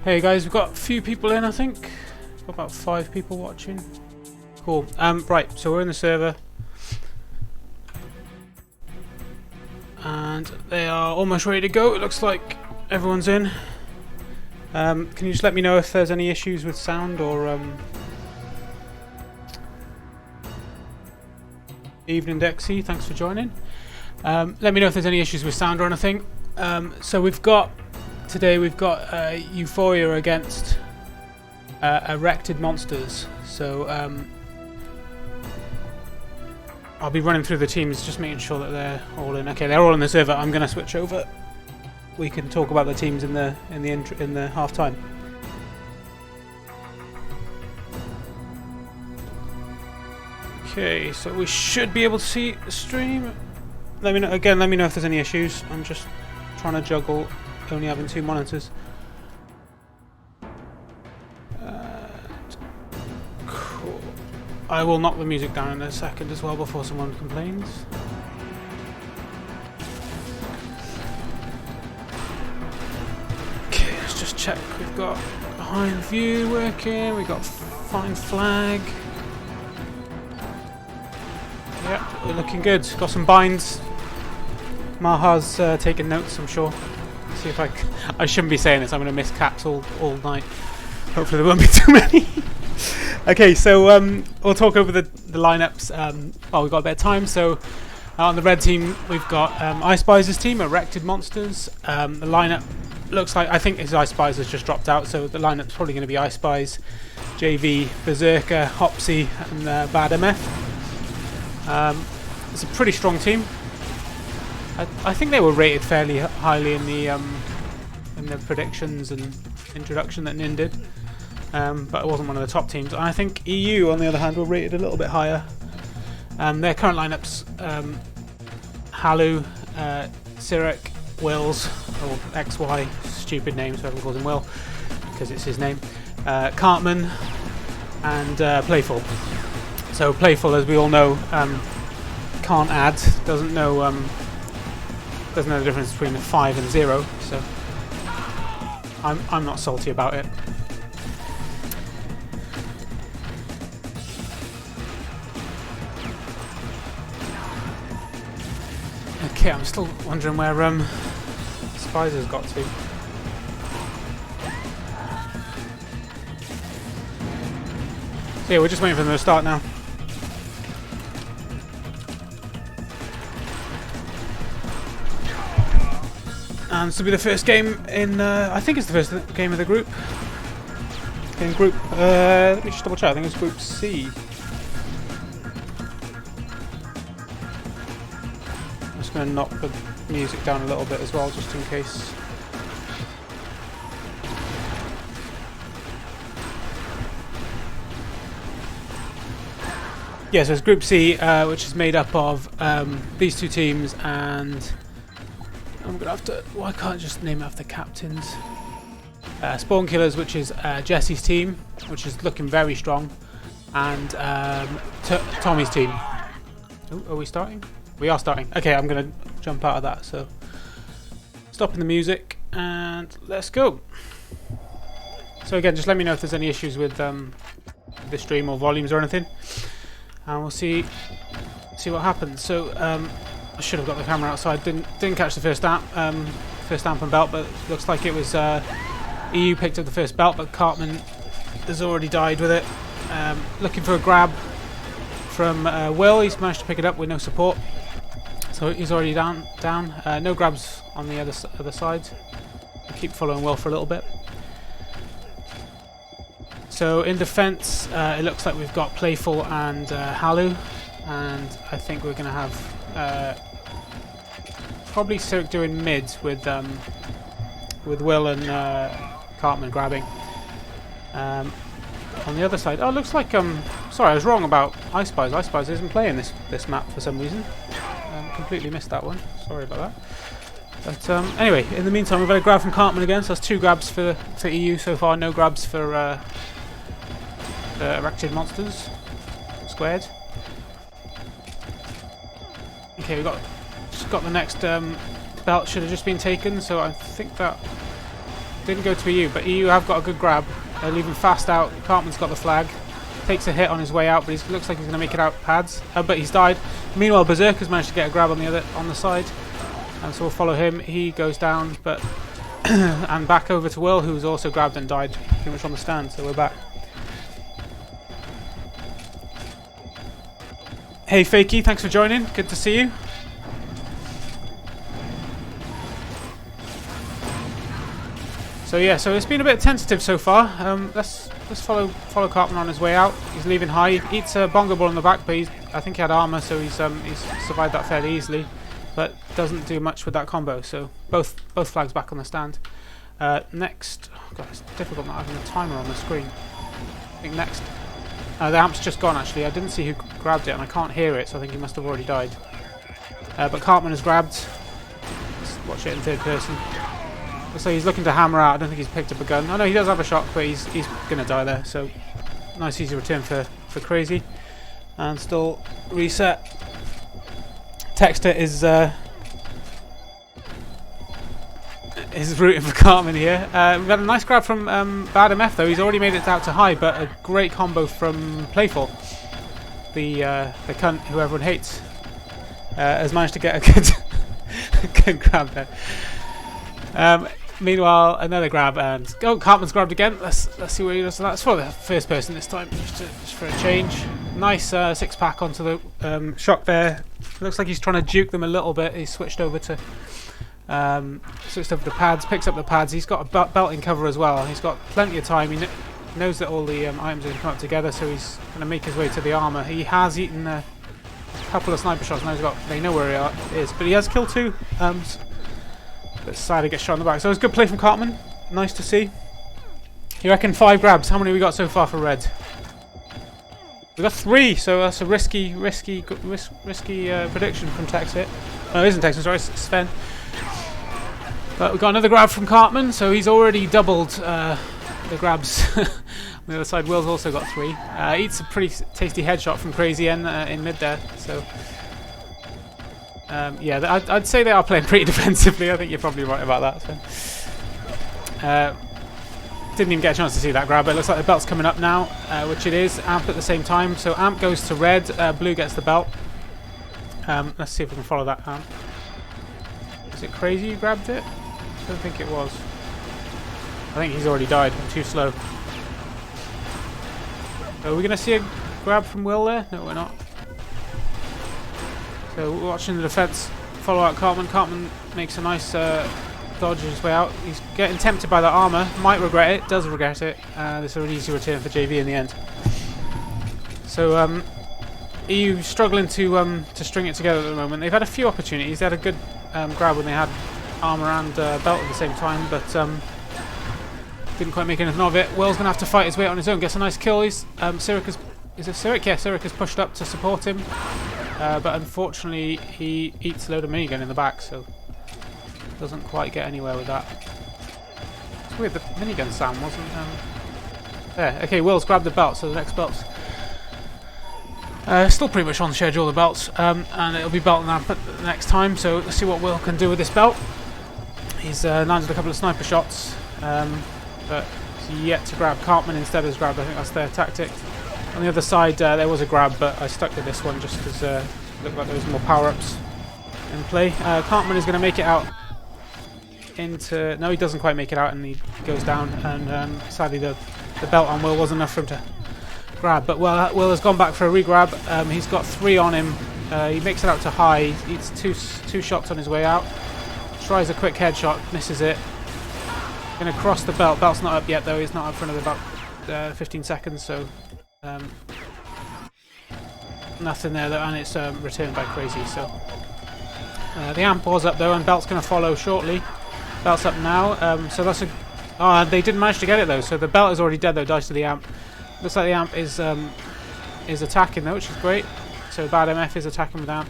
Hey guys, we've got a few people in, I think. Got about 5 people watching. Cool. Right, so we're in the server. And they are almost ready to go. It looks like everyone's in. Can you just let me know if there's any issues with sound or Evening Dexy, thanks for joining. Let me know if there's any issues with sound or anything. So today we've got Euphoria against erected monsters. So I'll be running through the teams, just making sure that they're all in. Okay, they're all in the server. I'm going to switch over. We can talk about the teams in the half time. Okay, so we should be able to see the stream. Let me know again. Let me know if there's any issues. I'm just trying to juggle only having 2 monitors. Cool. I will knock the music down in a second as well before someone complains. Okay, let's just check. We've got behind view working. We've got find flag. Yep, we're looking good. Got some binds. Maha's taking notes, I'm sure. See if I shouldn't be saying this. I'm going to miss caps all night. Hopefully there won't be too many. Okay, so we'll talk over the lineups. Well, we've got a bit of time. So on the red team, we've got ispyz's team, Erected Monsters. The lineup looks like, I think his ispyz has just dropped out, so the lineup's probably going to be ispyz, JV, Berserker, HoPsY, and BADMF. It's a pretty strong team. I think they were rated fairly highly in the predictions and introduction that Nin did, but it wasn't one of the top teams. And I think EU, on the other hand, were rated a little bit higher. Their current lineups: Hallu, Cirek, Wills, or XY, stupid name, so everyone calls him Will because it's his name. Cartman and PlaYFuL. So PlaYFuL, as we all know, can't add, doesn't know the difference between a 5 and 0. So I'm not salty about it. Okay, I'm still wondering where Spider's got to. So yeah, we're just waiting for them to start now. And this will be the first game in, I think it's the first game of the group. In group, let me just double check, I think it's group C. I'm just going to knock the music down a little bit as well, just in case. Yeah, so it's group C, which is made up of these 2 teams, and I'm gonna have to. Why can't I just name it after captains? Spawn Killers, which is Jesse's team, which is looking very strong, and Tommy's team. Oh, are we starting? We are starting. Okay, I'm gonna jump out of that. So, stopping the music, and let's go. So again, just let me know if there's any issues with the stream or volumes or anything, and we'll see what happens. So. I should have got the camera outside. Didn't catch the first stamp and belt, but looks like it was EU picked up the first belt, but Cartman has already died with it. Looking for a grab from Will. He's managed to pick it up with no support, so he's already down. No grabs on the other side. I'll keep following Will for a little bit. So in defence, it looks like we've got PlaYFuL and Hallu, and I think we're going to have. Probably cirek doing mid with Will and Cartman grabbing. On the other side, oh, looks like sorry, I was wrong about ispyz. ispyz isn't playing this map for some reason. Completely missed that one. Sorry about that. But anyway, in the meantime, we've got a grab from Cartman again. So that's 2 grabs for EU so far. No grabs for erected monsters squared. Okay, we've got the next belt should have just been taken, so I think that didn't go to EU, but EU have got a good grab. They're leaving fast out. Cartman's got the flag. Takes a hit on his way out, but he looks like he's going to make it out pads. But he's died. Meanwhile, Berserker's managed to get a grab on the side, and so we'll follow him. He goes down, but and back over to Will, who's also grabbed and died pretty much on the stand. So we're back. Hey, Fakey, thanks for joining. Good to see you. So yeah, so it's been a bit tentative so far. Let's follow Cartman on his way out. He's leaving high. He eats a bongo ball on the back, but I think he had armor, so he's survived that fairly easily. But doesn't do much with that combo. So both flags back on the stand. Next, oh God, it's difficult not having a timer on the screen. I think next, the amp's just gone actually. I didn't see who grabbed it, and I can't hear it, so I think he must have already died. But Cartman has grabbed. Let's watch it in third person. So he's looking to hammer out. I don't think he's picked up a gun. Oh no, he does have a shot, but he's going to die there. So nice easy return for Crazy. And still reset. Texter is rooting for Cartman here. We've got a nice grab from BADMF though. He's already made it out to high, but a great combo from PlaYFuL. The cunt who everyone hates has managed to get a good grab there. Meanwhile, another grab, and Cartman's grabbed again. Let's see where he does. That's for the first person this time, just for a change. Nice six-pack onto the shock there. Looks like he's trying to juke them a little bit. He's switched over to pads. Picks up the pads. He's got a belt in cover as well. He's got plenty of time. He knows that all the items are going to come up together, so he's going to make his way to the armor. He has eaten a couple of sniper shots. Now they know where he is, but he has killed two. But sadly gets shot in the back. So it was good play from Cartman. Nice to see. You reckon 5 grabs? How many have we got so far for red? We got 3, so that's a risky prediction from Texit. No, it isn't Texit, sorry, it's Sven. But we've got another grab from Cartman, so he's already doubled the grabs. On the other side, Will's also got 3. Eats a pretty tasty headshot from Crazy in mid there. So yeah, I'd say they are playing pretty defensively. I think you're probably right about that. So. Didn't even get a chance to see that grab, but it looks like the belt's coming up now, which it is. Amp at the same time, so Amp goes to red, blue gets the belt. Let's see if we can follow that Amp. Is it Crazy who grabbed it? I don't think it was. I think he's already died. I'm too slow. Are we going to see a grab from Will there? No, we're not. So we're watching the defense follow out Cartman. Cartman makes a nice dodge his way out. He's getting tempted by that armor. Might regret it. Does regret it. This is an easy return for JV in the end. So EU struggling to string it together at the moment. They've had a few opportunities. They had a good grab when they had armor and belt at the same time, but didn't quite make anything of it. Will's gonna have to fight his way out on his own. Gets a nice kill. He's Cirek is it Cirek? Yeah, Cirek has pushed up to support him, but unfortunately he eats a load of minigun in the back, so doesn't quite get anywhere with that. It's weird, the minigun sound wasn't there. Okay, Will's grabbed the belt, so the next belt's still pretty much on schedule, the belts, and it'll be belt and the next time, so let's see what Will can do with this belt. He's landed a couple of sniper shots, but he's yet to grab. Cartman instead has grabbed. I think that's their tactic. On the other side there was a grab, but I stuck with this one just because it looked like there was more power-ups in play. Cartman is going to make it out into... No, he doesn't quite make it out, and he goes down, and sadly the belt on Will wasn't enough for him to grab, but Will has gone back for a re-grab. He's got 3 on him. He makes it out to high. He eats two shots on his way out. Tries a quick headshot, misses it. Going to cross the belt. Belt's not up yet though. He's not up for another about 15 seconds, so nothing there though, and it's returned by Crazy. So the amp was up though, and belt's going to follow shortly. Belt's up now. So that's a... Oh, they didn't manage to get it though. So the belt is already dead though. Dice to the amp. Looks like the amp is attacking though, which is great. So BADMF is attacking with amp.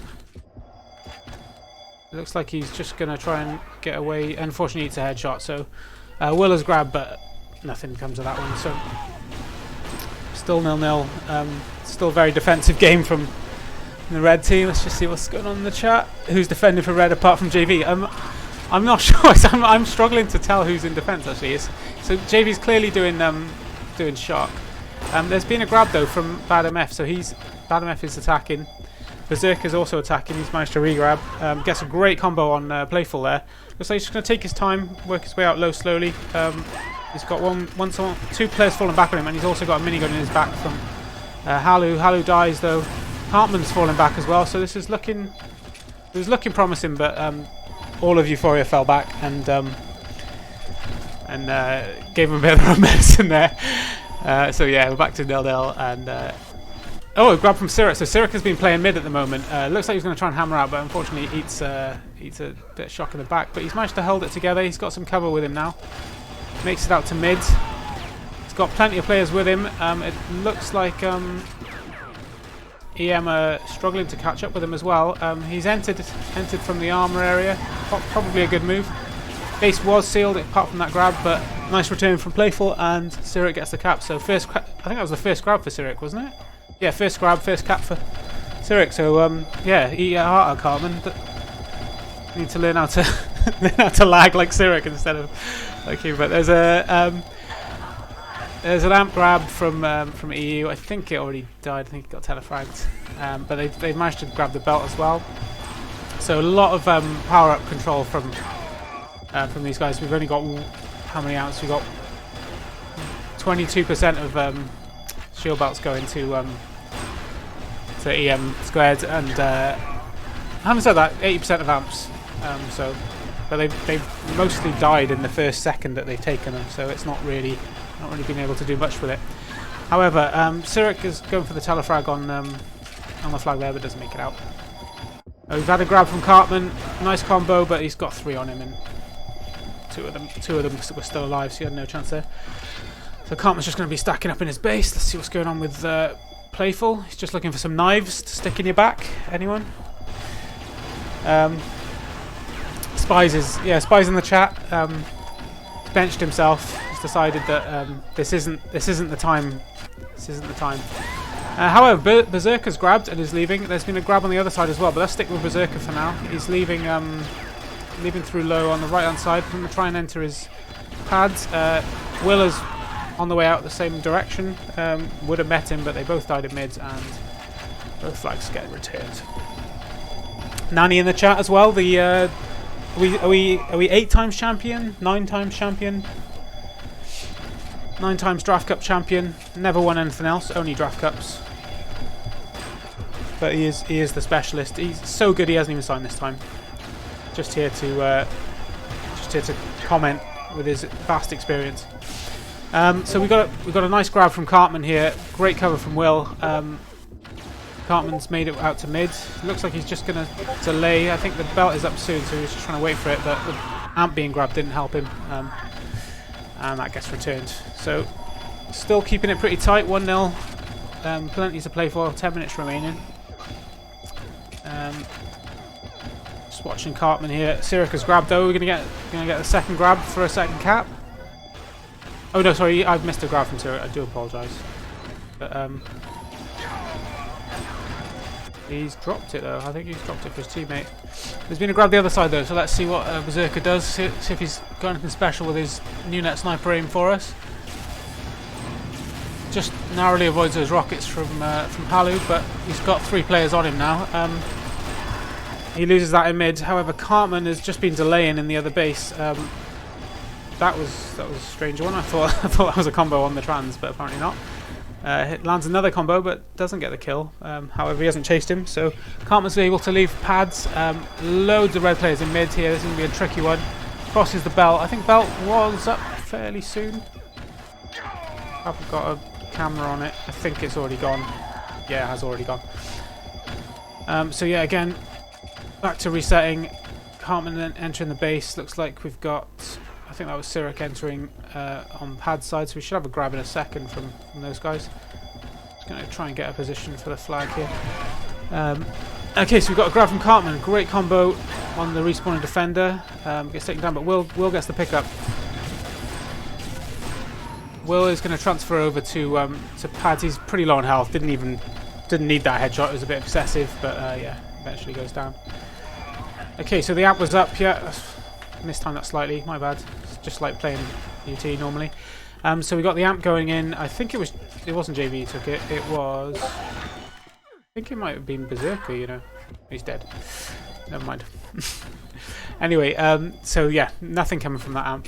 It looks like he's just going to try and get away. Unfortunately, it's a headshot. So Will has grabbed, but nothing comes of that one. So still 0-0. Still very defensive game from the red team. Let's just see what's going on in the chat. Who's defending for red apart from JV? I'm not sure. I'm struggling to tell who's in defence actually. So JV's clearly doing shock. There's been a grab though from BADMF, so BADMF is attacking. Berserker is also attacking. He's managed to re-grab. Gets a great combo on PlaYFuL there. Looks like he's just going to take his time, work his way out low slowly. He's got two players falling back on him, and he's also got a minigun in his back from Hallu. Hallu dies though. Cartman's falling back as well. So this is looking. It was looking promising, but all of Euphoria fell back and gave him a bit of a medicine there. So yeah, we're back to 0-0 and oh, a grab from cyrekk. So cyrekk has been playing mid at the moment. Looks like he's going to try and hammer out, but unfortunately he eats a bit of shock in the back. But he's managed to hold it together. He's got some cover with him now. Makes it out to mid. He's got plenty of players with him. It looks like EM are struggling to catch up with him as well. He's entered from the armor area. Probably a good move. Base was sealed apart from that grab, but nice return from PlaYFuL, and cyrekk gets the cap. So I think that was the first grab for cyrekk, wasn't it? Yeah, first grab, first cap for cyrekk. So yeah, eat your heart out, Cartman. Need to learn how to lag like cyrekk instead of like you. But there's an amp grab from EU. I think it already died. I think it got telefragged. But they managed to grab the belt as well. So a lot of power up control from these guys. We've only got how many amps? We've got 22% of shield belts going to EM squared, and having said that, 80% of amps. But they've mostly died in the first second that they've taken them. So it's not really been able to do much with it. However, cyrekk is going for the telefrag on the flag there, but doesn't make it out. We've had a grab from Cartman, nice combo, but he's got 3 on him, and two of them were still alive, so he had no chance there. So Cartman's just going to be stacking up in his base. Let's see what's going on with PlaYFuL. He's just looking for some knives to stick in your back. Anyone? ispyz in the chat. Benched himself. He's decided that this isn't the time. This isn't the time. However, Berserker's grabbed and is leaving. There's been a grab on the other side as well, but let's stick with Berserker for now. He's leaving through low on the right hand side. I'm going to try and enter his pads. Will is on the way out the same direction. Would have met him, but they both died in mids, and both flags get returned. Nanny in the chat as well. The are we 8 times champion? 9 times champion? 9 times draft cup champion. Never won anything else, only draft cups. But he is the specialist. He's so good he hasn't even signed this time. Just here to comment with his vast experience. So we got a nice grab from Cartman here. Great cover from Will. Cartman's made it out to mid. Looks like he's just going to delay. I think the belt is up soon, so he's just trying to wait for it. But the amp being grabbed didn't help him, and that gets returned. So still keeping it pretty tight. 1-0. Plenty to play for. 10 minutes remaining. Just watching Cartman here. cyrekk has grabbed though. We're gonna get a second grab for a second cap. Oh no, sorry, I've missed a grab from cyrekk. I do apologise. But he's dropped it though. I think he's dropped it for his teammate. There's been a grab the other side though, so let's see what Berserker does. See if he's got anything special with his new net sniper aim for us. Just narrowly avoids those rockets from Hallu, but he's got 3 players on him now. He loses that in mid. However, Cartman has just been delaying in the other base. That was a strange one. I thought that was a combo on the trans, but apparently not. It lands another combo, but doesn't get the kill. However, he hasn't chased him, so Cartman's able to leave pads. Loads of red players in mid here. This is going to be a tricky one. Crosses the belt. I think belt was up fairly soon. Haven't got a camera on it. I think it's already gone. Yeah, it has already gone. So yeah, again, back to resetting. Cartman then entering the base. Looks like we've got, I think that was cyrekk entering on pad side, so we should have a grab in a second from those guys. Just going to try and get a position for the flag here. Okay, so we've got a grab from Cartman. Great combo on the respawning defender. Gets taken down, but Will gets the pickup. Will is going to transfer over to pads. He's pretty low on health. Didn't need that headshot. It was a bit excessive, but yeah, eventually goes down. Okay, so the amp was up. Yeah, mistimed that slightly. My bad. It's just like playing UT normally. So we got the amp going in. I think it wasn't JV who took it. It was. I think it might have been Berserker. You know, he's dead. Never mind. Anyway, so yeah, nothing coming from that amp.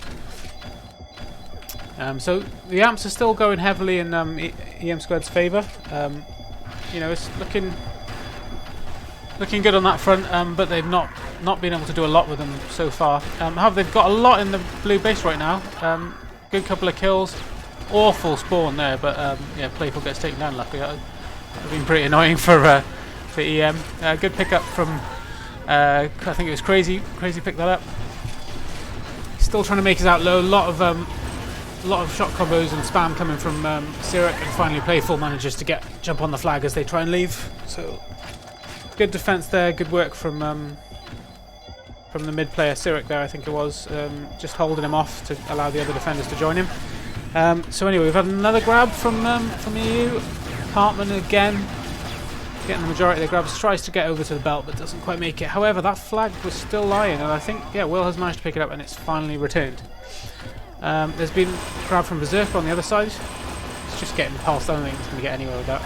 So the amps are still going heavily in EM²'s favour. You know, it's looking good on that front, but they've not been able to do a lot with them so far. However, they've got a lot in the blue base right now. Good couple of kills. Awful spawn there, but yeah, PlaYFuL gets taken down. Luckily, that would have been pretty annoying for EM. Good pickup from I think it was Crazy. Crazy picked that up. Still trying to make his out low. A lot of shot combos and spam coming from cyrekk, and finally PlaYFuL manages to jump on the flag as they try and leave. So good defense there. Good work from the mid player cyrekk there. I think it was just holding him off to allow the other defenders to join him. So anyway, we've had another grab from EU. Cartman again getting the majority of the grabs. Tries to get over to the belt but doesn't quite make it. However, that flag was still lying, and I think Will has managed to pick it up and it's finally returned. There's been a grab from Berserker on the other side. It's just getting past. I don't think he's going to get anywhere with that.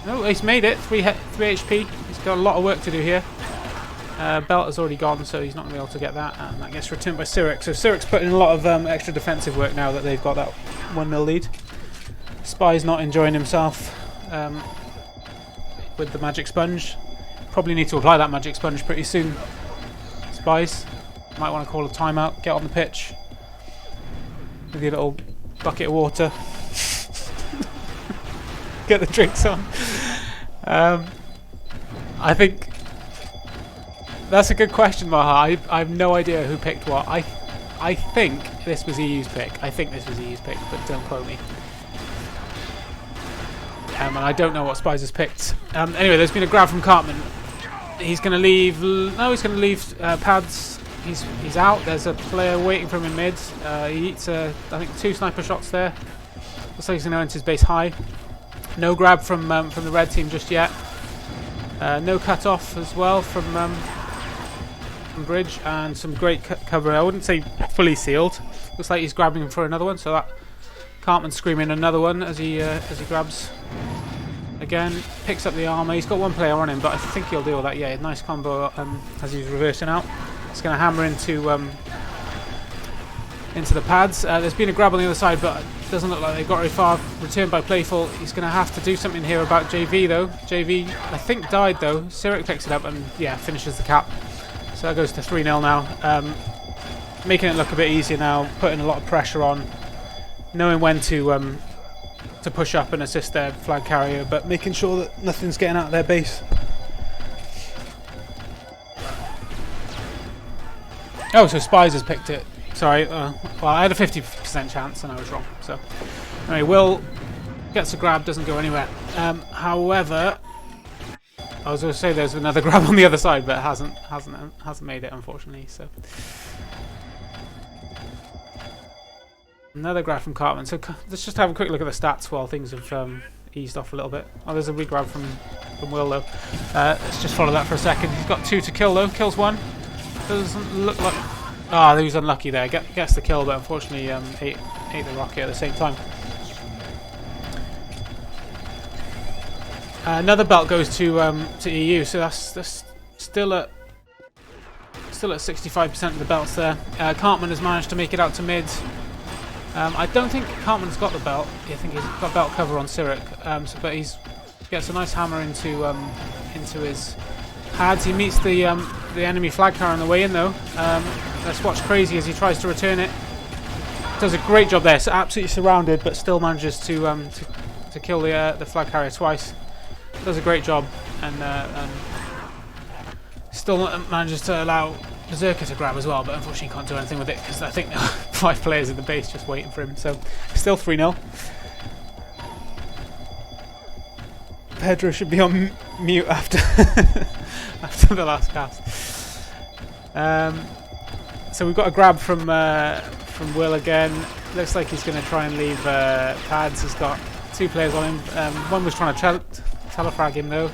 No, he's made it. 3 HP. He's got a lot of work to do here. Belt has already gone, so he's not going to be able to get that. And that gets returned by cyrekk. So cyrekk's putting in a lot of extra defensive work now that they've got that 1-0 lead. Spy's not enjoying himself with the magic sponge. Probably need to apply that magic sponge pretty soon. Spies. Might want to call a timeout. Get on the pitch. With your little bucket of water. Get the drinks on. I think that's a good question, Maha. I have no idea who picked what. I think this was EU's pick. But don't quote me. And I don't know what Spies has picked. Anyway, there's been a grab from Cartman. He's going to leave. No, he's going to leave pads. He's out. There's a player waiting for him in mid. He eats I think 2 sniper shots there. Looks like he's going to enter his base high. No grab from the red team just yet. No cut off as well from bridge, and some great cover. I wouldn't say fully sealed. Looks like he's grabbing him for another one. So that Cartman screaming another one as he grabs. Again, picks up the armor. He's got 1 player on him, but I think he'll deal with that. Yeah, nice combo as he's reversing out. It's going to hammer into the pads. There's been a grab on the other side, but it doesn't look like they got very far. Returned by PlaYFuL. He's going to have to do something here about JV though. JV, I think, died though. cyrekk picks it up and yeah, finishes the cap. So that goes to 3-0 now. Making it look a bit easier now. Putting a lot of pressure on. Knowing when to push up and assist their flag carrier, but making sure that nothing's getting out of their base. Oh, so Spies has picked it. Sorry, well, I had a 50% chance and I was wrong. So, anyway, Will gets a grab, doesn't go anywhere. However, I was going to say there's another grab on the other side, but it hasn't made it, unfortunately. So, another grab from Cartman. So let's just have a quick look at the stats while things have eased off a little bit. Oh, there's a re-grab from Will though. Let's just follow that for a second. He's got 2 to kill though. Kills 1. Doesn't look like. Ah, he was unlucky there. Gets the kill, but unfortunately ate the rocket at the same time. Another belt goes to EU, so that's still at 65% of the belts there. Cartman has managed to make it out to mid. I don't think Cartman's got the belt. I think he's got belt cover on cyrekk, but he gets a nice hammer into his pads. He meets the enemy flag carrier on the way in though. Let's watch Crazy as he tries to return it. Does a great job there. So absolutely surrounded, but still manages to kill the flag carrier twice. Does a great job and still manages to allow Berserker to grab as well, but unfortunately he can't do anything with it because I think there are 5 players in the base just waiting for him. So still 3-0. Pedro should be on mute after after the last cast. So we've got a grab from Will again. Looks like he's going to try and leave pads. He's got 2 players on him. One was trying to telefrag him though.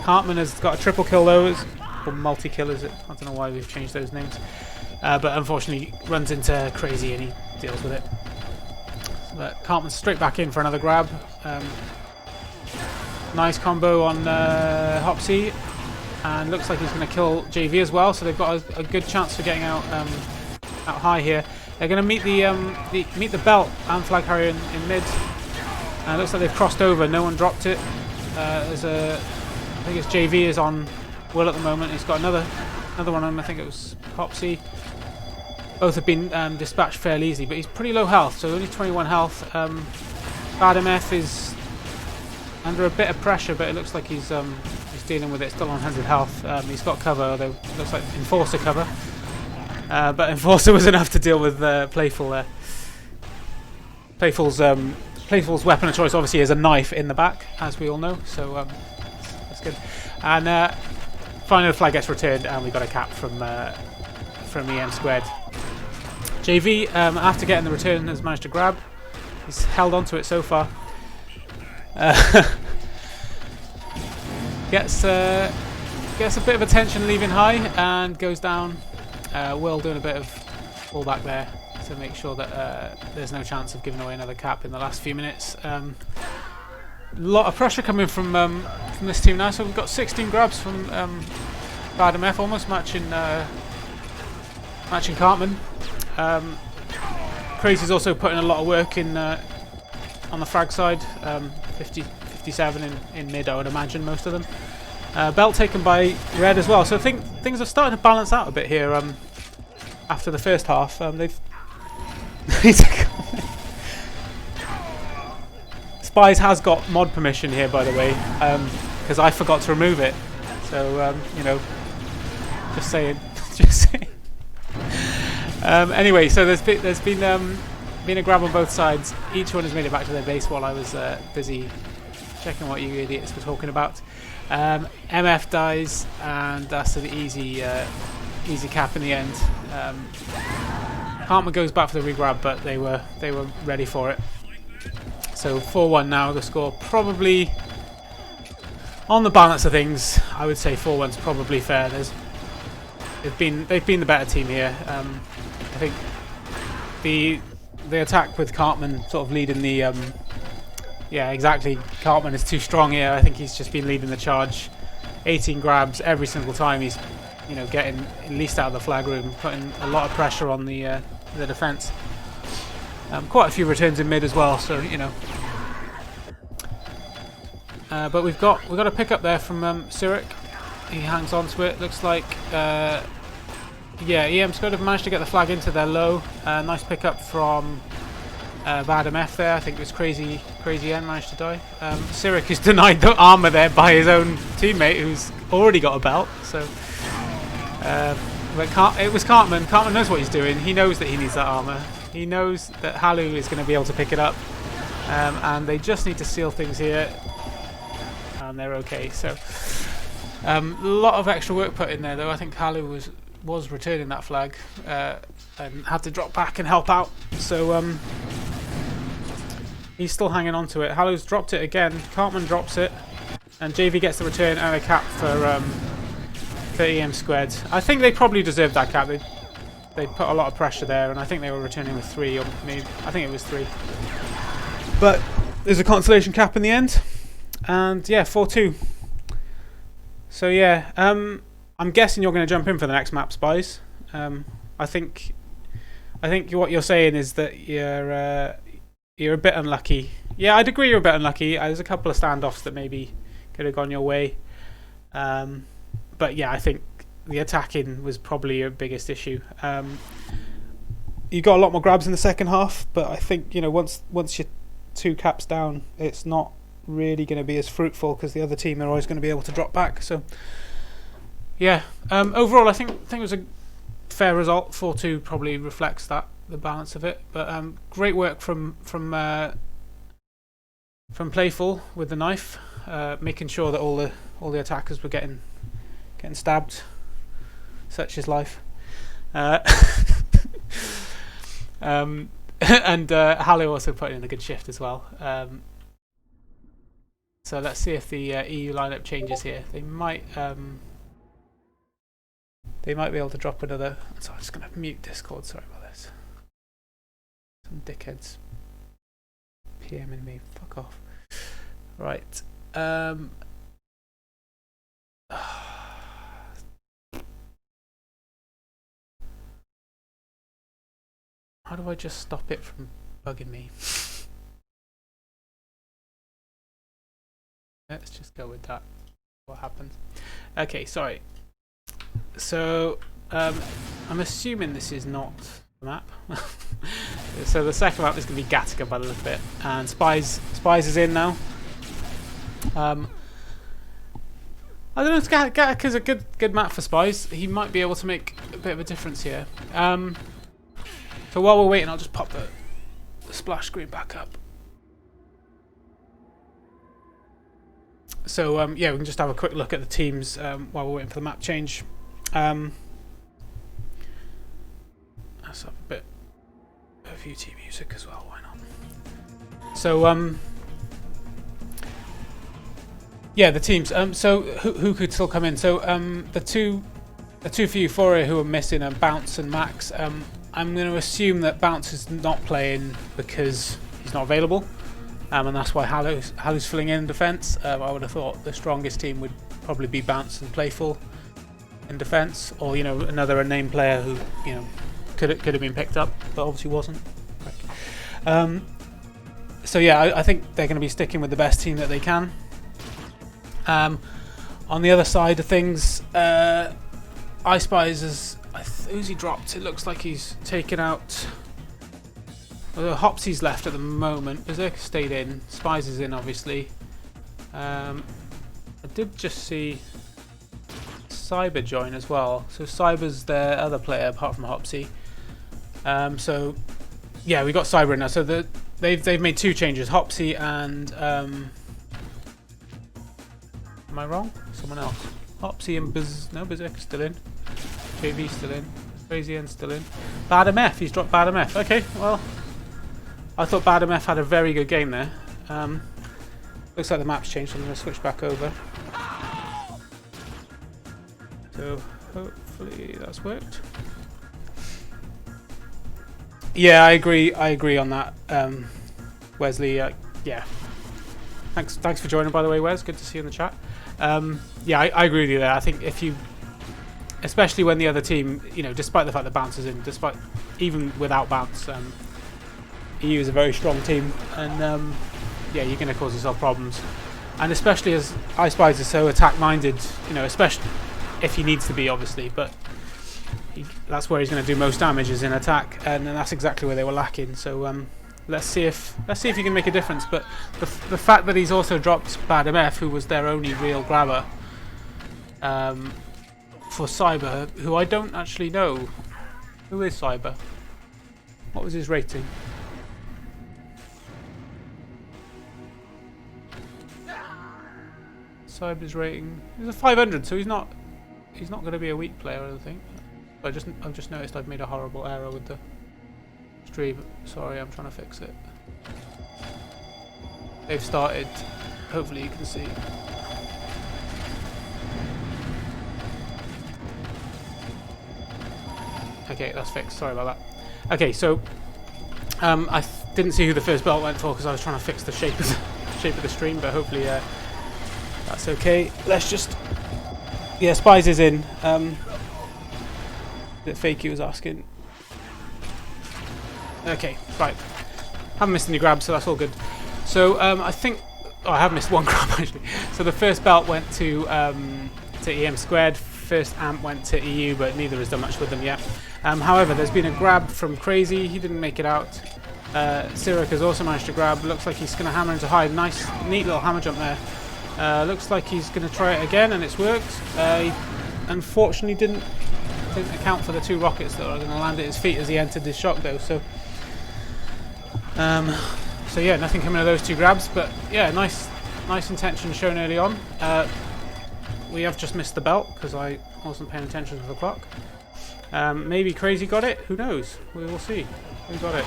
Cartman has got a triple kill though, or multi-kill is it? I don't know why we've changed those names. but unfortunately runs into Crazy and he deals with it. So that Cartman's straight back in for another grab. Nice combo on HoPsY, and looks like he's going to kill JV as well. So they've got a good chance for getting out high here. They're going to meet the belt and flag carrier in mid. Looks like they've crossed over. No one dropped it. I think it's JV is on Will at the moment. He's got another one on him. I think it was HoPsY. Both have been dispatched fairly easily, but he's pretty low health, so only 21 health. BADMF is under a bit of pressure, but it looks like he's dealing with it. Still on 100 health. He's got cover, although it looks like Enforcer cover. But Enforcer was enough to deal with PlaYFuL there. PlaYFuL's weapon of choice obviously is a knife in the back, as we all know, so that's good. And finally the flag gets returned, and we got a cap from EM². JV, after getting the return, has managed to grab. He's held onto it so far. Gets a bit of attention leaving high and goes down. Will doing a bit of pullback there to make sure that there's no chance of giving away another cap in the last few minutes. A lot of pressure coming from this team now. So we've got 16 grabs from BADMF, almost matching Cartman. Crazy's also putting a lot of work in on the frag side. 57 in mid, I would imagine, most of them. Belt taken by Red as well. So I think things are starting to balance out a bit here after the first half. They've ispyz has got mod permission here, by the way, because I forgot to remove it. So you know, just saying. Anyway, so there's been a grab on both sides. Each one has made it back to their base while I was busy checking what you idiots were talking about. MF dies, and that's an easy cap in the end. Cartman goes back for the regrab, but they were ready for it. So 4-1 now. The score probably, on the balance of things, I would say 4-1's probably fair. They've been the better team here. I think the attack with Cartman sort of leading the yeah, exactly. Cartman is too strong here. I think he's just been leading the charge. 18 grabs every single time. He's, you know, getting at least out of the flag room, putting a lot of pressure on the defense. Quite a few returns in mid as well. So you know. But we've got a pick up there from Cirek. He hangs on to it. Looks like yeah, EM² have managed to get the flag into their low. Nice pick up from BADMF there. I think it was Crazy N managed to die. Cirek is denied the armor there by his own teammate who's already got a belt. So, but it was Cartman. Cartman knows what he's doing. He knows that he needs that armor. He knows that Hallu is going to be able to pick it up, and they just need to seal things here, and they're okay. So, a lot of extra work put in there, though. I think Hallu was returning that flag and had to drop back and help out. So he's still hanging on to it. Hallu's dropped it again. Cartman drops it, and JV gets the return and a cap for EM². I think they probably deserved that cap. They put a lot of pressure there, and I think they were returning with 3, or maybe I think it was 3. But there's a consolation cap in the end, and yeah, 4-2. So yeah, I'm guessing you're going to jump in for the next map, ispyz. I think what you're saying is that you're a bit unlucky. Yeah, I'd agree you're a bit unlucky. There's a couple of standoffs that maybe could have gone your way. But yeah, I think the attacking was probably your biggest issue. You got a lot more grabs in the second half, but I think, you know, once you're 2 caps down, it's not really going to be as fruitful because the other team are always going to be able to drop back. So yeah, overall I think it was a fair result. 4-2 probably reflects the balance of it. But great work from PlaYFuL with the knife, making sure that all the attackers were getting stabbed. Such is life. And Hallu also put in a good shift as well. So let's see if the EU lineup changes here. They might. They might be able to drop another. So I'm just going to mute Discord. Sorry about this. Some dickheads PMing me. Fuck off. Right. How do I just stop it from bugging me? Let's just go with that. What happens? Okay, sorry. So I'm assuming this is not the map. So the second map is going to be Gataka by the look of it, and ispyz is in now. I don't know. Gataka's a good map for ispyz. He might be able to make a bit of a difference here. So while we're waiting, I'll just pop the splash screen back up. So yeah, we can just have a quick look at the teams while we're waiting for the map change. Let's have a bit of VT music as well. Why not? So yeah, the teams. So who could still come in? So the two for Euphoria who are missing are Bounce and Max. I'm going to assume that Bounce is not playing because he's not available. And that's why Hallu's filling in defence. I would have thought the strongest team would probably be Bounce and PlaYFuL in defence, or another unnamed player who could have been picked up, but obviously wasn't. So yeah, I think they're going to be sticking with the best team that they can. On the other side of things, ispyz who's he dropped? It looks like he's taken out. Although HoPsY's left at the moment. Berserker stayed in. ispyz is in, obviously. I did just see Cyber join as well. So Cyber's their other player apart from HoPsY. So yeah, we got Cyber in now. So they've made two changes. HoPsY and am I wrong? Someone else. HoPsY and Berserker's still in. JV's still in. Crazy N's still in. BADMF. He's dropped BADMF. Okay, well. I thought BADMF had a very good game there. Looks like the map's changed, so I'm going to switch back over. So hopefully that's worked. Yeah, I agree on that, Wesley. Yeah. Thanks for joining, by the way, Wes. Good to see you in the chat. Yeah, I agree with you there. I think if you, especially when the other team, despite the fact that Bounce is in, even without Bounce, EU is a very strong team, and yeah, you're going to cause yourself problems. And especially as ispyz is so attack-minded, especially if he needs to be, obviously, but that's where he's going to do most damage is in attack, and that's exactly where they were lacking. So let's see if he can make a difference. But the fact that he's also dropped BADMF, who was their only real grabber, for Cyber, who I don't actually know. Who is Cyber? What was his rating? Cyber's rating is a 500, so he's not going to be a weak player, I don't think. I've just noticed I've made a horrible error with the stream. Sorry, I'm trying to fix it. They've started. Hopefully you can see. Okay, that's fixed. Sorry about that. Okay, so I didn't see who the first belt went for because I was trying to fix the shape of the stream, but hopefully that's okay. Let's just. Yeah, ispyz is in. That Fakey was asking. Okay, right. Haven't missed any grabs, so that's all good. So I think I have missed one grab actually. So the first belt went to EM². First amp went to EU, but neither has done much with them yet. However, there's been a grab from Crazy. He didn't make it out. Cirek has also managed to grab. Looks like he's going to hammer into hide. Nice, neat little hammer jump there. Looks like he's going to try it again, and it's worked. He unfortunately didn't account for the two rockets that are going to land at his feet as he entered his shock, though. So yeah, nothing coming of those two grabs. But yeah, nice intention shown early on. We have just missed the belt because I wasn't paying attention to the clock. Maybe Crazy got it. Who knows? We will see. Who got it?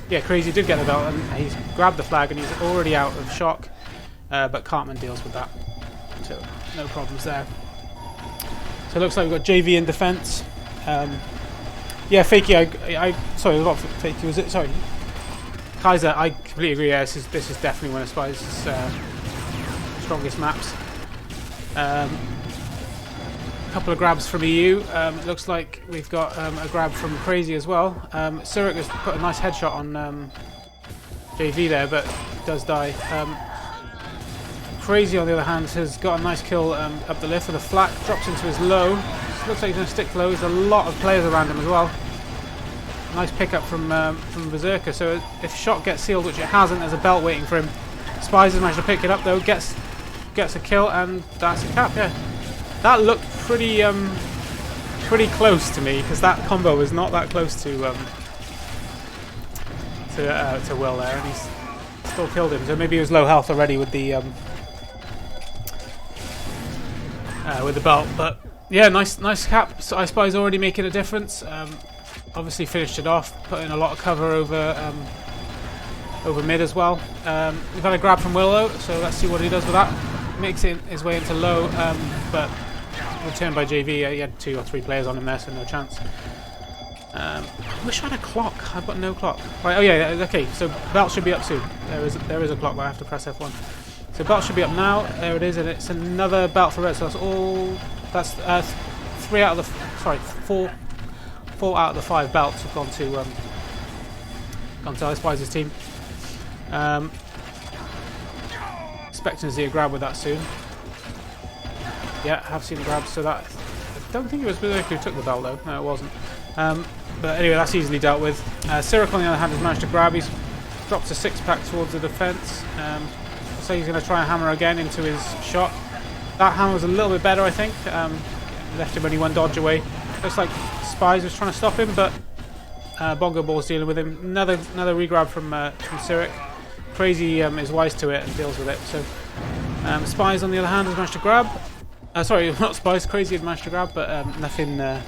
Yeah, Crazy did get the belt, and he's grabbed the flag, and he's already out of shock. But Cartman deals with that, so no problems there. So it looks like we've got JV in defense. Yeah, Fakey, sorry, not Fakey, was it? Sorry. Kaiser, I completely agree. Yeah, this is definitely one of ispyz's strongest maps. A couple of grabs from EU. It looks like we've got a grab from Crazy as well. Cirek has put a nice headshot on JV there, but does die. Crazy, on the other hand, has got a nice kill up the lift with a flak, drops into his low. Looks like he's going to stick low. There's a lot of players around him as well. Nice pickup from Berserker. So if shot gets sealed, which it hasn't, there's a belt waiting for him. ispyz has managed to pick it up though, gets a kill, and that's a cap. Yeah, that looked pretty close to me, because that combo was not that close to Will there, and he's still killed him. So maybe he was low health already with the belt, but yeah, nice cap. So ispyz already making a difference. Obviously finished it off, put in a lot of cover over mid as well. We've had a grab from Willow, so let's see what he does with that. Makes it his way into low, but returned by JV. He had 2 or 3 players on him there, so no chance. I wish I had a clock. I've got no clock. Right. Oh yeah. Okay. So belt should be up soon. There is a clock, but I have to press F1. So belt should be up now. There it is, and it's another belt for red. So that's all. That's 3 out of the. Sorry, 4 out of the 5 belts have gone to ispyz's team. Expecting to see a grab with that soon. Yeah, I have seen the grab. So that, I don't think it was Berserker who took the belt though. No, it wasn't. But anyway, that's easily dealt with. Cirek, on the other hand, has managed to grab. He's dropped a 6-pack towards the defence. So he's going to try and hammer again into his shot. That hammer was a little bit better, I think. Left him only 1 dodge away. Looks like ispyz was trying to stop him, but Bongo Ball's dealing with him. Another regrab from Cirek. Crazy is wise to it and deals with it. So ispyz, on the other hand, has managed to grab. Sorry, not ispyz. Crazy had managed to grab, but nothing to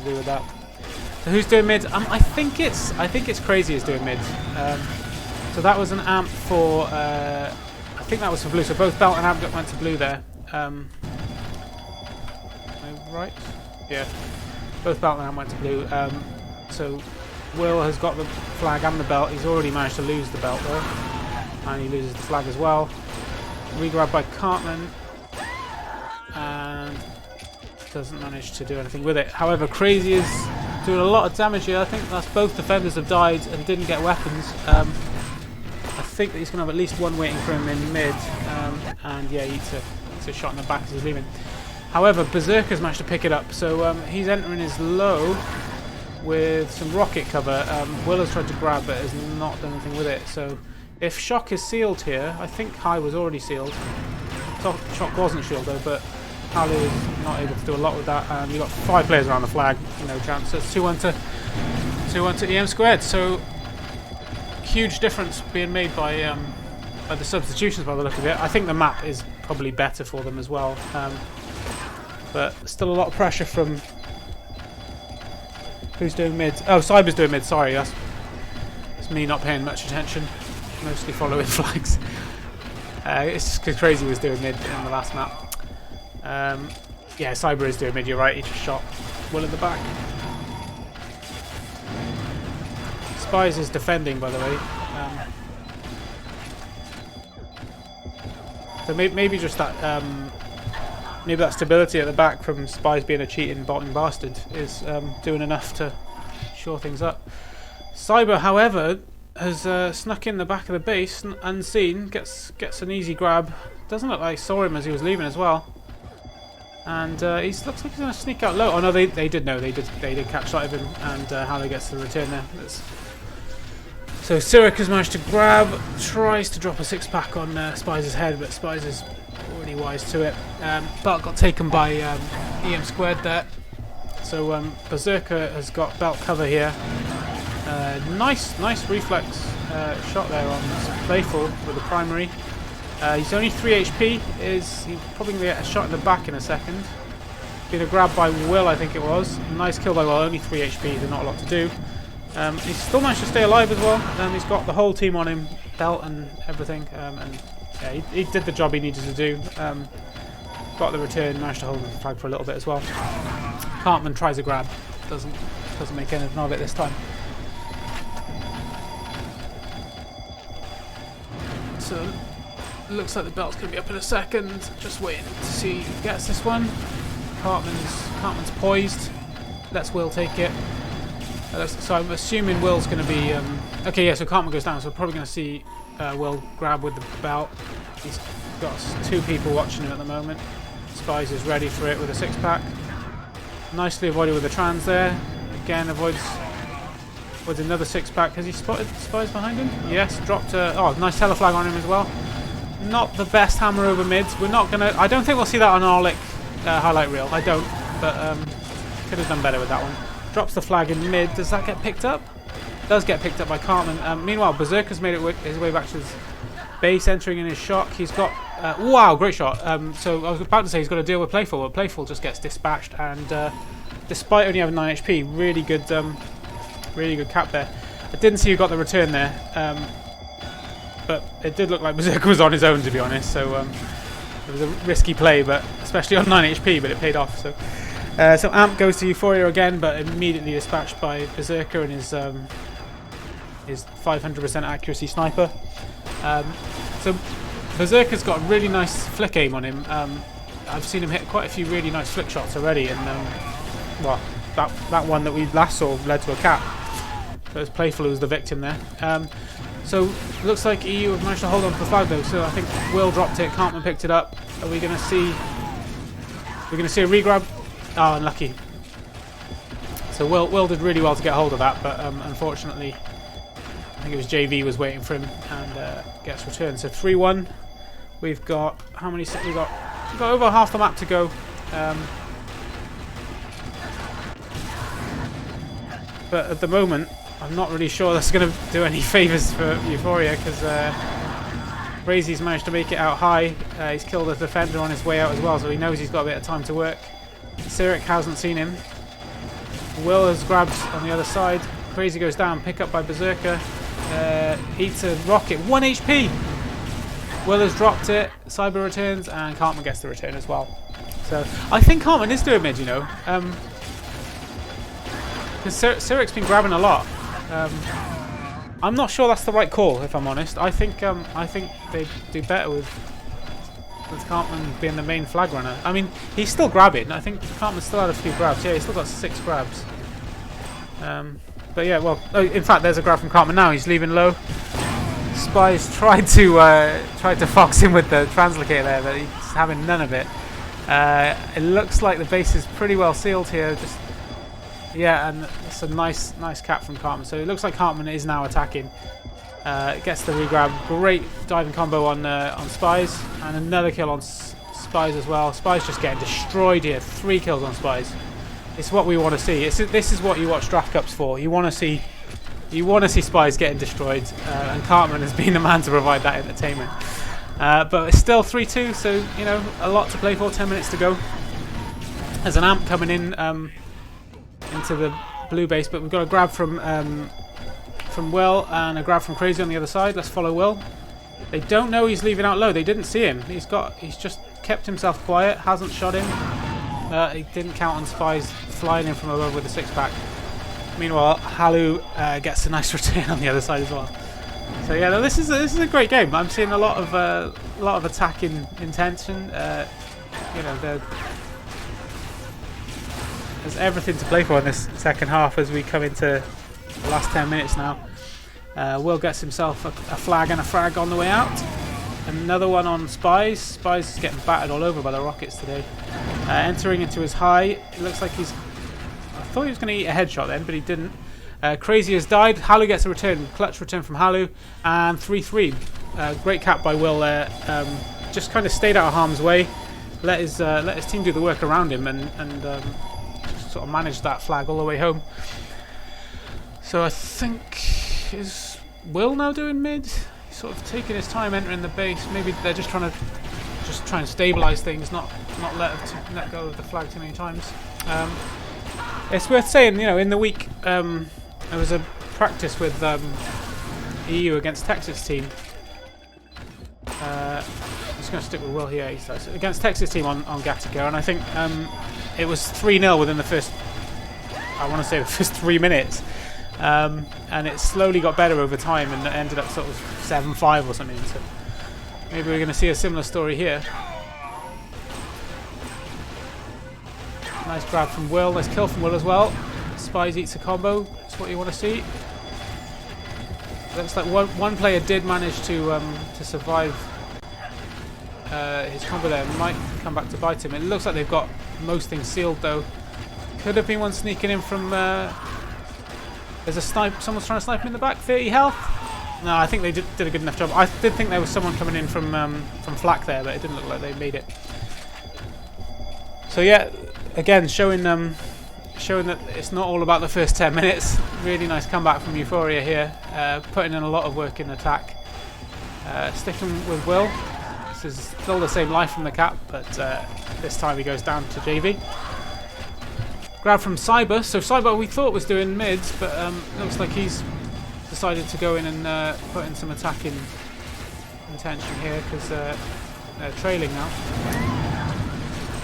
do with that. So who's doing mid? I think it's Crazy is doing mid. So that was an amp for. I think that was for blue. So both belt and amp went to blue there. Am I right? Yeah. Both belt and amp went to blue. So Will has got the flag and the belt. He's already managed to lose the belt though, and he loses the flag as well. Regrab by Cartman, and doesn't manage to do anything with it. However, Crazy is doing a lot of damage here. I think that's both defenders have died and didn't get weapons. I think that he's going to have at least 1 waiting for him in mid, and yeah, he eats a shot in the back as he's leaving. However, Berserker's managed to pick it up, so he's entering his low with some rocket cover. Will has tried to grab but has not done anything with it. So if Shock is sealed here, I think High was already sealed. Shock wasn't sealed though, but Hallu is not able to do a lot with that. You've got 5 players around the flag, no chance. So it's 2-1 to EM². So huge difference being made by the substitutions by the look of it. I think the map is probably better for them as well. But still a lot of pressure from... Who's doing mid? Oh, Cyber's doing mid, sorry. That's me not paying much attention. Mostly following flags. It's just because Crazy was doing mid in the last map. Yeah, Cyber is doing mid, you're right. He just shot Will in the back. ispyz is defending, by the way. So maybe just that... maybe that stability at the back from ispyz being a cheating botting bastard is doing enough to shore things up. Cyber, however, has snuck in the back of the base unseen, gets an easy grab. Doesn't look like I saw him as he was leaving as well. And he looks like he's going to sneak out low. Oh no, they did know. They did catch sight of him, and Hallu gets the return there. So Cirek has managed to grab, tries to drop a 6-pack on ispyz's head, but ispyz is already wise to it. Belt got taken by EM² there. So Berserker has got belt cover here. Nice reflex shot there on PlaYFuL with the primary. He's only 3 HP. He's probably going to get a shot in the back in a second. Been a grab by Will, I think it was. Nice kill by Will, only 3 HP, there's not a lot to do. He's still managed to stay alive as well. He's got the whole team on him, belt and everything. And yeah, he did the job he needed to do. got the return, managed to hold the flag for a little bit as well. Cartman tries a grab, doesn't make anything of it this time. So looks like the belt's gonna be up in a second. Just waiting to see if he gets this one. Cartman's poised. Lets Will take it. So I'm assuming Will's gonna be okay. Yeah, so Cartman goes down. So we're probably gonna see Will grab with the belt. He's got 2 people watching him at the moment. ispyz is ready for it with a 6-pack. Nicely avoided with the trans there. Again, avoids another 6-pack. Has he spotted ispyz behind him? Yes, dropped a... Oh, nice teleflag on him as well. Not the best hammer over mids. We're not going to... I don't think we'll see that on our highlight reel. I don't, but could have done better with that one. Drops the flag in mid. Does that get picked up? Does get picked up by Cartman. Meanwhile, Berserker's made his way back to his base, entering in his shock. He's got... wow, great shot. So I was about to say he's got to deal with PlaYFuL, but PlaYFuL just gets dispatched, and despite only having 9 HP, really good cap there. I didn't see who got the return there, but it did look like Berserker was on his own, to be honest, so it was a risky play, but especially on 9 HP, but it paid off. So Amp goes to Euphoria again, but immediately dispatched by Berserker and his 500% accuracy sniper. So Berserker's got a really nice flick aim on him. I've seen him hit quite a few really nice flick shots already, and well, that one that we last saw led to a cap. So it was PlaYFuL who was the victim there. So it looks like EU have managed to hold on to the flag though. So I think Will dropped it, Cartman picked it up. Are we going to see? We're going to see a regrab. Oh, unlucky. So Will did really well to get hold of that, but unfortunately, I think it was JV was waiting for him and gets returned. So 3-1. We've got how many? We've got over half the map to go. But at the moment, I'm not really sure that's going to do any favours for Euphoria, because Crazy's managed to make it out high. He's killed a defender on his way out as well, so he knows he's got a bit of time to work. Cirek hasn't seen him. Will has grabbed on the other side. Crazy goes down, pick up by Berserker. Eats a rocket, 1 HP! Will has dropped it, Cyber returns, and Cartman gets the return as well. So I think Cartman is doing mid, you know. Because Cirek's been grabbing a lot. I'm not sure that's the right call, if I'm honest. I think they do better with Cartman being the main flag runner. I mean, he's still grabbing. I think Cartman still had a few grabs. Yeah, he's still got 6 grabs. But yeah, well, in fact, there's a grab from Cartman now. He's leaving low. ispyz tried to fox him with the translocator there, but he's having none of it. It looks like the base is pretty well sealed here. Just yeah, and it's a nice cap from Cartman. So it looks like Cartman is now attacking. Gets the regrab. Great diving combo on ispyz, and another kill on ispyz as well. ispyz just getting destroyed here. 3 kills on ispyz. It's what we want to see. This is what you watch draft cups for. You want to see ispyz getting destroyed, and Cartman has been the man to provide that entertainment. But it's still 3-2, so you know, a lot to play for. 10 minutes to go. There's an amp coming in into the blue base, but we've got a grab from Will and a grab from Crazy on the other side. Let's follow Will. They don't know he's leaving out low. They didn't see him. He's just kept himself quiet. Hasn't shot him. He didn't count on ispyz flying in from above with a 6-pack. Meanwhile, Hallu gets a nice return on the other side as well. So yeah, no, this is a great game. I'm seeing a lot of attacking intention. You know, there's everything to play for in this second half as we come into the last 10 minutes now. Will gets himself a flag and a frag on the way out. Another one on ispyz. ispyz is getting battered all over by the rockets today. Entering into his high. It looks like he's... I thought he was going to eat a headshot then, but he didn't. Crazy has died. Hallu gets a return. Clutch return from Hallu. And 3-3. Great cap by Will there. Just kind of stayed out of harm's way. Let his team do the work around him and just sort of manage that flag all the way home. So I think... Is Will now doing mid? He's sort of taking his time entering the base. Maybe they're just trying to stabilise things, not let go of the flag too many times. It's worth saying, you know, in the week there was a practice with EU against Texas team. So just going to stick with Will here. He's against Texas team on Gataka, and I think it was 3-0 within the first, I want to say the first 3 minutes. And it slowly got better over time and ended up sort of 7-5 or something. So maybe we're going to see a similar story here. Nice grab from Will, nice kill from Will as well. ispyz eats a combo, that's what you want to see. Looks like one player did manage to survive his combo there. Might come back to bite him. It looks like they've got most things sealed though. Could have been one sneaking in from... there's a snipe. Someone's trying to snipe him in the back. 30 health. No, I think they did a good enough job. I did think there was someone coming in from flak there, but it didn't look like they made it. So yeah, again showing that it's not all about the first 10 minutes. Really nice comeback from Euphoria here, putting in a lot of work in attack. Sticking with Will. This is still the same life from the cap, but this time he goes down to JV. Grab from Cyber. So Cyber we thought was doing mids, but looks like he's decided to go in and put in some attacking intention here because they're trailing now.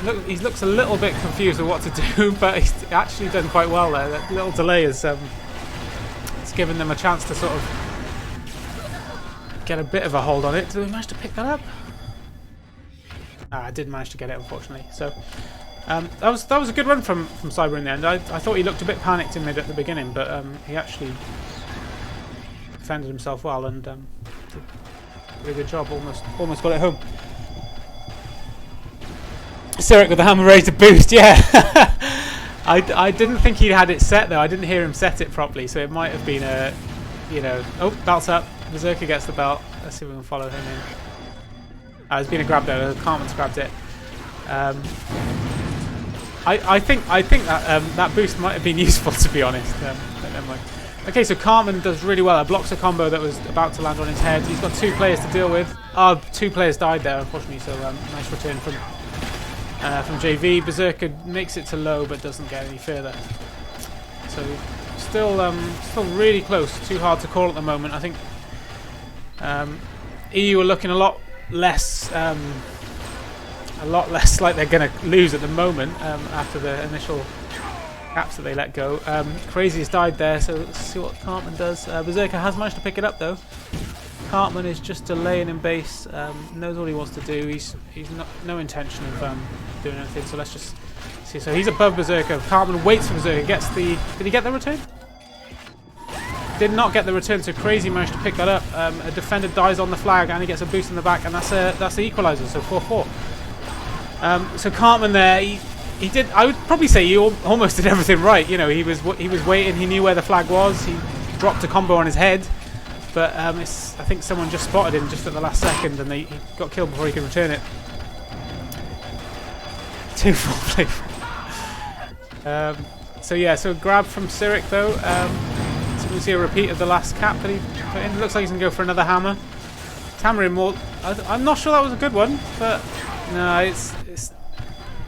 Look, he looks a little bit confused with what to do, but he's actually done quite well there. That little delay has it's given them a chance to sort of get a bit of a hold on it. Did we manage to pick that up? I did manage to get it, unfortunately. So that was a good run from Cyber in the end. I thought he looked a bit panicked in mid at the beginning, but he actually defended himself well and did a really good job. Almost got it home. Cirek with the hammer ready to boost, yeah. I didn't think he had it set though. I didn't hear him set it properly, so it might have been a, oh, belt's up. Berserker gets the belt. Let's see if we can follow him in. There's been a grab there. Cartman's grabbed it. I think that that boost might have been useful, to be honest. But never mind. Okay, so Cartman does really well. It blocks a combo that was about to land on his head. He's got 2 players to deal with. 2 players died there, unfortunately. So nice return from JV. Berserker makes it to low, but doesn't get any further. So still really close. Too hard to call at the moment. I think EU are looking a lot less like they're going to lose at the moment after the initial caps that they let go. Crazy's died there, so let's see what Cartman does. Berserker has managed to pick it up though. Cartman is just delaying in base, knows what he wants to do. He's no intention of doing anything, so let's just see. So he's above Berserker. Cartman waits for Berserker, gets the... Did he get the return? Did not get the return, so Crazy managed to pick that up. A defender dies on the flag and he gets a boost in the back, and that's the equalizer, so 4-4. So Cartman there, he did. I would probably say he almost did everything right. He was waiting. He knew where the flag was. He dropped a combo on his head, but I think someone just spotted him just at the last second, and he got killed before he could return it. 2-4 PlaYFuL. So yeah, so grab from Cirek though. So we can see a repeat of the last cap that he put in. It looks like he's gonna go for another hammer. Hammering more. I'm not sure that was a good one, but no, it's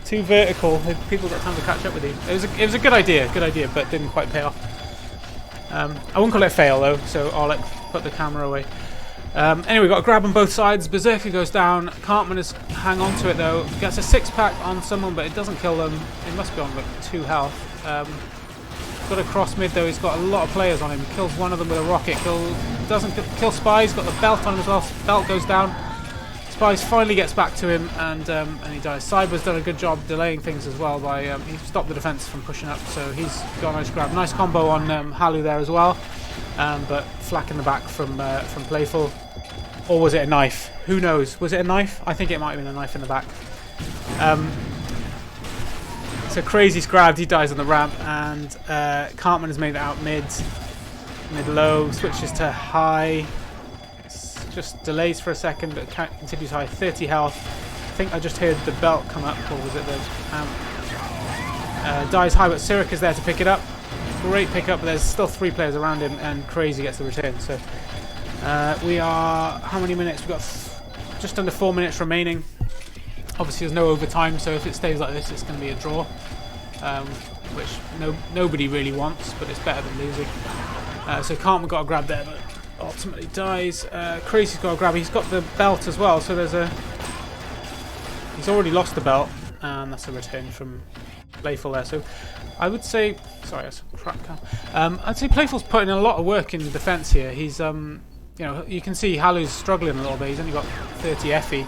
too vertical. People got time to catch up with him. It was a good idea, but didn't quite pay off. I wouldn't call it a fail though, so I'll put the camera away. Anyway, got a grab on both sides. Berserker goes down. Cartman is hang on to it though. Gets a 6-pack on someone, but it doesn't kill them. It must be on like 2 health. Got a cross mid though. He's got a lot of players on him. Kills one of them with a rocket. Doesn't kill ispyz. Got the belt on him as well. Belt goes down. ispyz finally gets back to him and he dies. Cyber's done a good job delaying things as well by he stopped the defense from pushing up, so he's got a nice grab. Nice combo on Hallu there as well, but flak in the back from PlaYFuL. Or was it a knife? Who knows? Was it a knife? I think it might have been a knife in the back. So Crazy's grabbed, he dies on the ramp, and Cartman has made it out mid-low, switches to high, just delays for a second, but continues high, 30 health. I think I just heard the belt come up, or was it the dies high, but Cirek is there to pick it up. Great pick up, but there's still 3 players around him, and Crazy gets the return. So we are, how many minutes? We've got just under 4 minutes remaining. Obviously there's no overtime, so if it stays like this it's going to be a draw, which nobody really wants, but it's better than losing. So Cartman got a grab there, but ultimately dies. Crazy's got a grab. He's got the belt as well, so there's a already lost the belt, and that's a return from PlaYFuL there. So I would say, sorry, that's a crap cow. I'd say PlaYFuL's putting in a lot of work in defence here. He's, you know, you can see Hallu's struggling a little bit. He's only got 30 FE.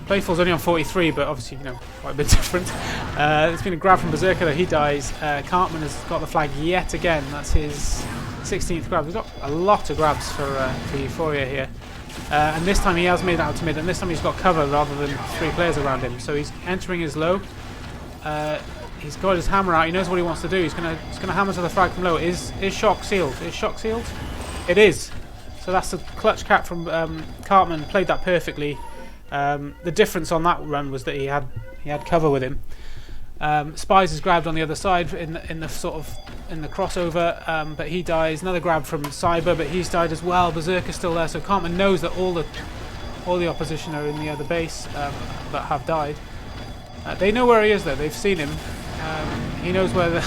PlaYFuL's only on 43, but obviously, you know, quite a bit different. There's been a grab from Berserker, though. He dies. Cartman has got the flag yet again. That's his 16th grab. He's got a lot of grabs for Euphoria here. And this time he has made it out to mid, and this time he's got cover rather than 3 players around him. So he's entering his low. He's got his hammer out. He knows what he wants to do. He's gonna hammer to the frag from low. Is shock sealed? Is shock sealed? It is. So that's a clutch cap from Cartman. Played that perfectly. The difference on that run was that he had cover with him. ispyz is grabbed on the other side in the crossover, but he dies. Another grab from Cyber, but he's died as well. Berserker's still there, so Cartman knows that all the opposition are in the other base, but have died. They know where he is though. They've seen him. He knows where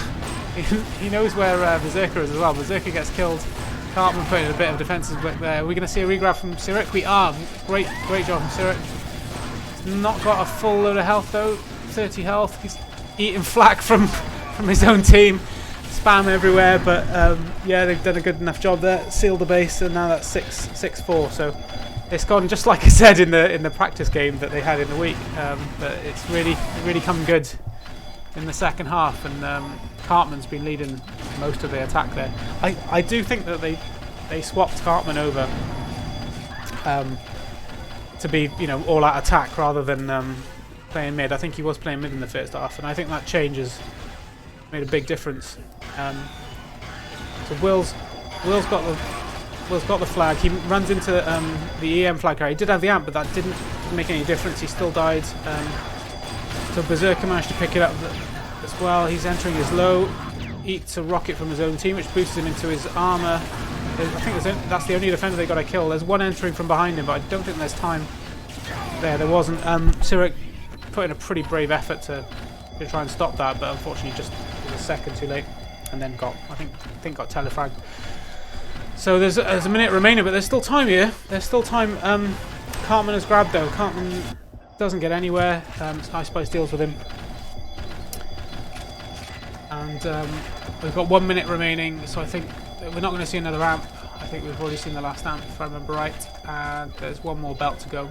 he knows where Berserker is as well. Berserker gets killed. Cartman putting a bit of defensive work there. Are we going to see a regrab from Cirek? We are. Great job from Cirek. He's not got a full load of health though. 30 health. He's eating flak from his own team. Spam everywhere, but yeah, they've done a good enough job there. Sealed the base, and now that's 6-4. So it's gone just like I said in the practice game that they had in the week. But it's really come good in the second half, and Cartman's been leading most of the attack there. I do think that they swapped Cartman over to be, you know, all out attack rather than playing mid. I think he was playing mid in the first half, and I think that change has made a big difference. So Will's got the flag. He runs into the EM flag carrier. He did have the amp, but that didn't make any difference. He still died. So Berserker managed to pick it up as well. He's entering his low. Eats a rocket from his own team, which boosts him into his armor. I think that's the only defender they got to kill. There's one entering from behind him, but I don't think there's time there wasn't. Cirek put in a pretty brave effort to try and stop that, but unfortunately just was a second too late, and then got got telefragged. So there's a minute remaining, but there's still time here. There's still time. Cartman has grabbed though. Cartman doesn't get anywhere. ispyz deals with him, and we've got 1 minute remaining. So I think we're not going to see another amp. I think we've already seen the last amp, if I remember right. And there's one more belt to go.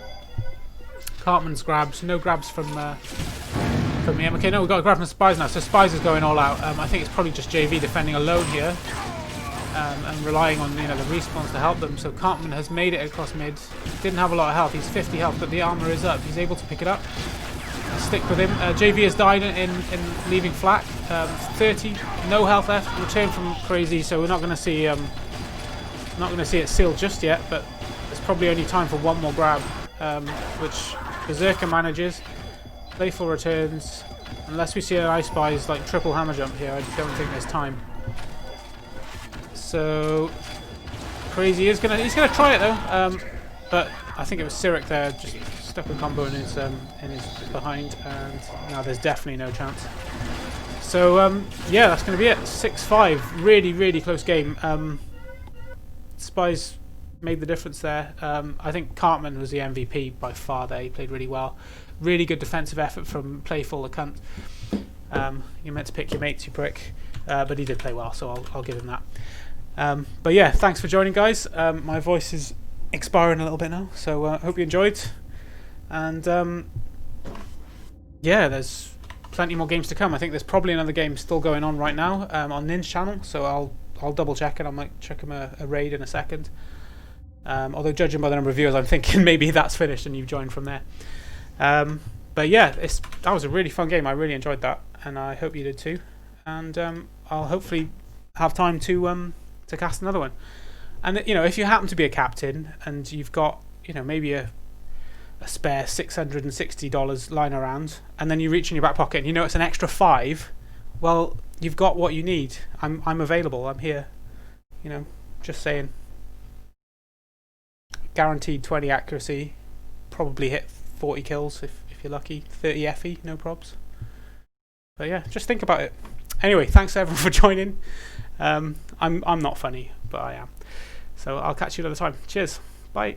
Cartman's grabs. No grabs from him. Okay, no, we've got a grab from ispyz now. So ispyz is going all out. I think it's probably just JV defending alone here, and relying on, you know, the respawns to help them. So Cartman has made it across mid. Didn't have a lot of health. He's 50 health, but the armor is up. He's able to pick it up. Stick with him. JV has died in leaving flak. 30, no health left. Return from crazy. So we're not going to see it sealed just yet. But there's probably only time for one more grab, which Berserker manages. PlaYFuL returns. Unless we see an ispyz like triple hammer jump here, I don't think there's time. So crazy he's gonna try it though, but I think it was Cirek there, just stuck a combo in his behind, and now there's definitely no chance. So yeah, that's gonna be it. 6-5, really close game. ispyz made the difference there. I think Cartman was the MVP by far there. He played really well. Really good defensive effort from PlaYFuL, the cunt. You're meant to pick your mates, you prick. But he did play well, so I'll give him that. But yeah, thanks for joining, guys. My voice is expiring a little bit now, so I hope you enjoyed. And yeah, there's plenty more games to come. I think there's probably another game still going on right now on Nin's channel, so I'll double check it. I might check him a raid in a second. Although judging by the number of viewers, I'm thinking maybe that's finished and you've joined from there. But yeah, that was a really fun game. I really enjoyed that, and I hope you did too. And I'll hopefully have time to cast another one. And you know, if you happen to be a captain and you've got, you know, maybe a spare $660 lying around, and then you reach in your back pocket and you know it's an extra $5, well, you've got what you need. I'm available. I'm here. You know, just saying. Guaranteed 20 accuracy. Probably hit 40 kills if you're lucky. 30 FE, no probs. But yeah, just think about it. Anyway, thanks everyone for joining. I'm not funny, but I am. So I'll catch you another time. Cheers. Bye.